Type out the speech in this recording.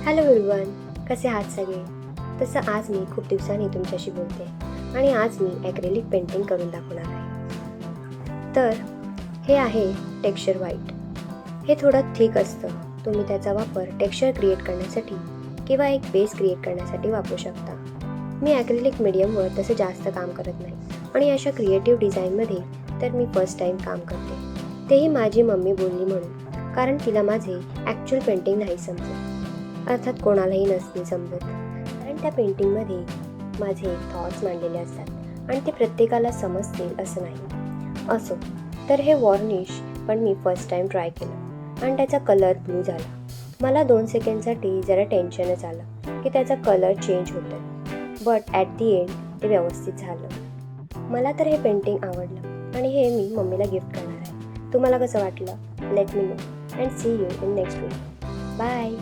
Hello everyone, कसे आहात सगळे? तसं आज मी खूप दिवसांनी तुमच्याशी बोलते आणि आज मी ॲक्रेलिक पेंटिंग करून दाखवणार आहे. तर हे आहे टेक्स्चर व्हाईट. हे थोडं थिक असतं. तुम्ही त्याचा वापर टेक्स्चर क्रिएट करण्यासाठी किंवा एक बेस क्रिएट करण्यासाठी वापरू शकता. मी ॲक्रेलिक मीडियमवर तसं जास्त काम करत नाही आणि अशा क्रिएटिव्ह डिझाईनमध्ये तर मी फर्स्ट टाईम काम करते. तेही माझी मम्मी बोलली म्हणून, कारण तिला माझे ॲक्च्युअल पेंटिंग नाही समजत. अर्थात कोणालाही नसते समजत, कारण त्या पेंटिंगमध्ये माझे थॉट्स मांडलेले असतात आणि ते प्रत्येकाला समजतील असं नाही. असो, तर हे वॉर्निश पण मी फर्स्ट टाईम ट्राय केलं आणि त्याचा कलर ब्लू झाला. मला 2 सेकंडसाठी जरा टेन्शनच आलं की त्याचा कलर चेंज होतो, बट ॲट दी एंड ते व्यवस्थित झालं. मला तर हे पेंटिंग आवडलं आणि हे मी मम्मीला गिफ्ट करणार आहे. तुम्हाला कसं वाटलं? Let me know and see you in next video. Bye.